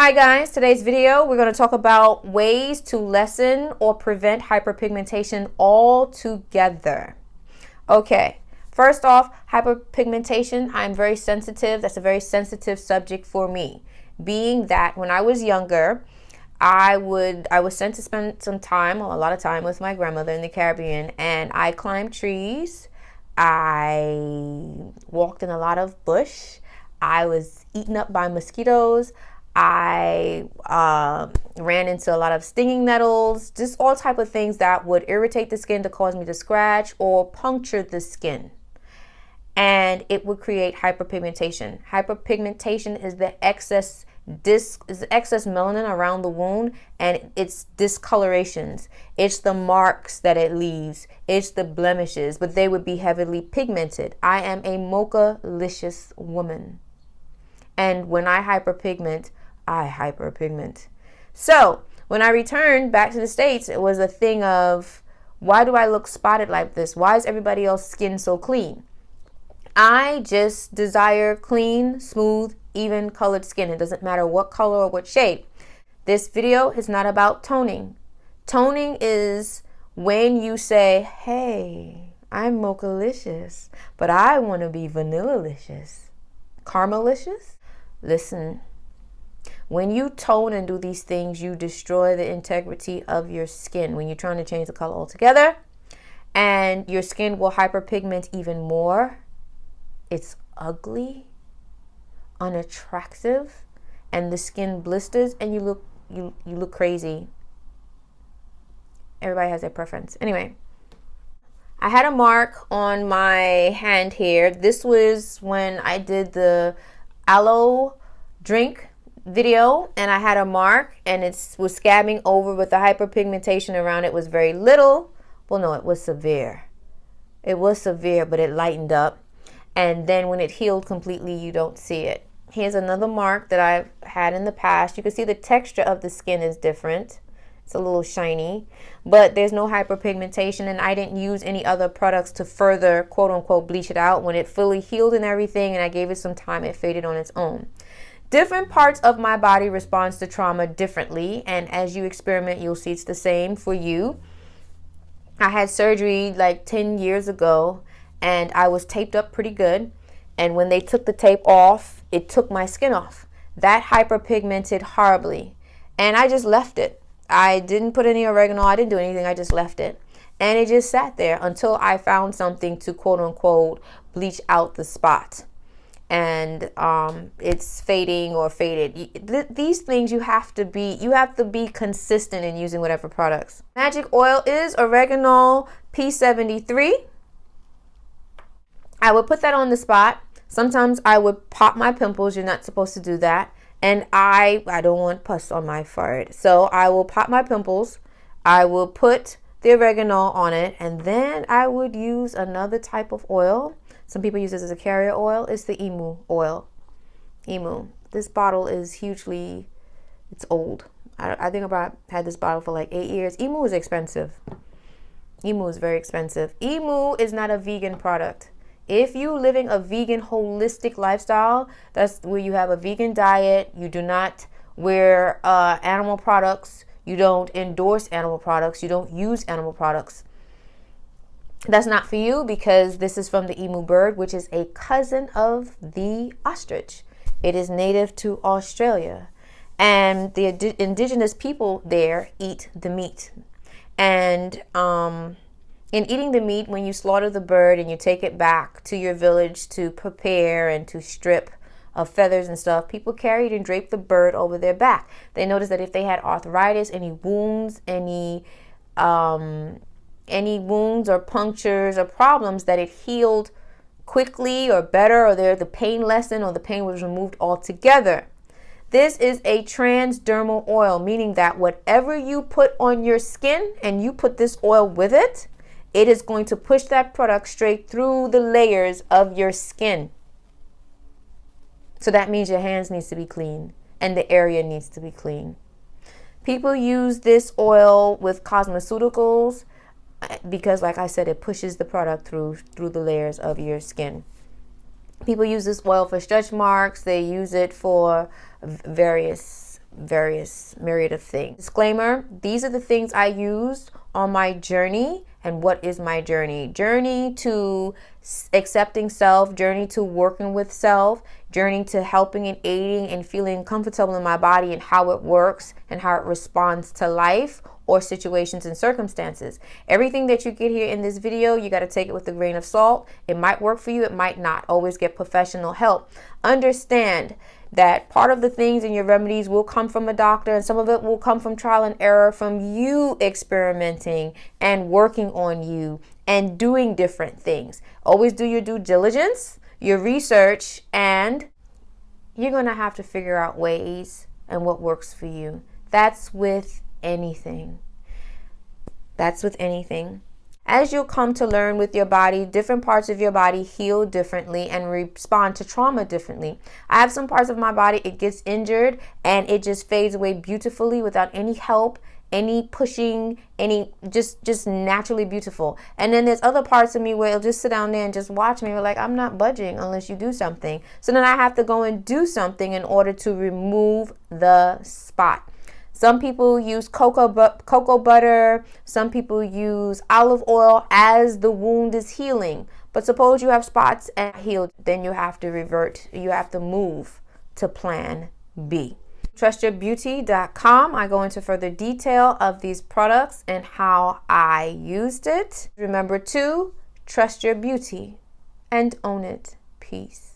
Hi guys, today's video we're going to talk about ways to lessen or prevent hyperpigmentation altogether. Okay, first off, hyperpigmentation, I'm very sensitive. That's a very sensitive subject for me. Being that when I was younger, I was sent to spend some time, a lot of time with my grandmother in the Caribbean, and I climbed trees. I walked in a lot of bush. I was eaten up by mosquitoes. I ran into a lot of stinging nettles, just all type of things that would irritate the skin to cause me to scratch or puncture the skin. And it would create hyperpigmentation. Hyperpigmentation is the excess melanin around the wound, and it's discolorations. It's the marks that it leaves. It's the blemishes, but they would be heavily pigmented. I am a mocha-licious woman. And when I hyperpigment, I hyperpigment. So when I returned back to the States, it was a thing of, why do I look spotted like this? Why is everybody else's skin so clean? I just desire clean, smooth, even colored skin. It doesn't matter what color or what shade. This video is not about toning. Toning is when you say, hey, I'm mocha-licious, but I want to be vanilla-licious. Caramel-licious? Listen, when you tone and do these things, you destroy the integrity of your skin. When you're trying to change the color altogether, and your skin will hyperpigment even more, it's ugly, unattractive, and the skin blisters, and you look crazy. Everybody has their preference. Anyway, I had a mark on my hand here. This was when I did the aloe drink video, and I had a mark, and it was scabbing over, but the hyperpigmentation around it was very little. Well, no, it was severe. It was severe, but it lightened up. And then when it healed completely, you don't see it. Here's another mark that I've had in the past. You can see the texture of the skin is different. It's a little shiny, but there's no hyperpigmentation, and I didn't use any other products to further, quote unquote, bleach it out. When it fully healed and everything, and I gave it some time, it faded on its own. Different parts of my body responds to trauma differently, and as you experiment, you'll see it's the same for you. I had surgery like 10 years ago, and I was taped up pretty good, and when they took the tape off, it took my skin off. That hyperpigmented horribly, and I just left it. I didn't put any oregano, I didn't do anything, I just left it. And it just sat there until I found something to, quote unquote, bleach out the spot. And it's fading or faded. These things you have to be consistent in using whatever products. Magic oil is oregano P73. I would put that on the spot. Sometimes I would pop my pimples. You're not supposed to do that. And I don't want pus on my forehead. So I will pop my pimples. I will put the oregano on it, and then I would use another type of oil. Some people use this as a carrier oil. It's the emu oil. Emu. This bottle is hugely, it's old. I think I've had this bottle for like 8 years. Emu is expensive. Emu is very expensive. Emu is not a vegan product. If you're living a vegan holistic lifestyle, that's where you have a vegan diet, you do not wear animal products, you don't endorse animal products, you don't use animal products, that's not for you, because this is from the emu bird, which is a cousin of the ostrich. It is native to Australia, and the indigenous people there eat the meat. And in eating the meat, when you slaughter the bird and you take it back to your village to prepare and to strip of feathers and stuff, people carried and draped the bird over their back. They noticed that if they had arthritis, any wounds, any wounds or punctures or problems, that it healed quickly or better, or the pain lessened, or the pain was removed altogether. This is a transdermal oil, meaning that whatever you put on your skin and you put this oil with it, it is going to push that product straight through the layers of your skin. So that means your hands needs to be clean and the area needs to be clean. People use this oil with cosmeceuticals because, like I said, it pushes the product through the layers of your skin. People use this oil for stretch marks. They use it for various various myriad of things. Disclaimer, these are the things I used on my journey. And what is my journey? Journey to accepting self, journey to working with self, journey to helping and aiding and feeling comfortable in my body and how it works and how it responds to life or situations and circumstances. Everything that you get here in this video, you got to take it with a grain of salt. It might work for you, it might not. Always get professional help. Understand that part of the things in your remedies will come from a doctor, and some of it will come from trial and error, from you experimenting and working on you and doing different things. Always do your due diligence, your research, and you're going to have to figure out ways and what works for you. That's with anything. That's with anything. As you'll come to learn with your body, different parts of your body heal differently and respond to trauma differently. I have some parts of my body, it gets injured and it just fades away beautifully without any help, any pushing, any just naturally beautiful. And then there's other parts of me where it'll just sit down there and just watch me. We're like, I'm not budging unless you do something. So then I have to go and do something in order to remove the spot. Some people use cocoa butter. Some people use olive oil as the wound is healing. But suppose you have spots and healed, then you have to revert. You have to move to plan B. TrustYourBeauty.com. I go into further detail of these products and how I used it. Remember to trust your beauty and own it. Peace.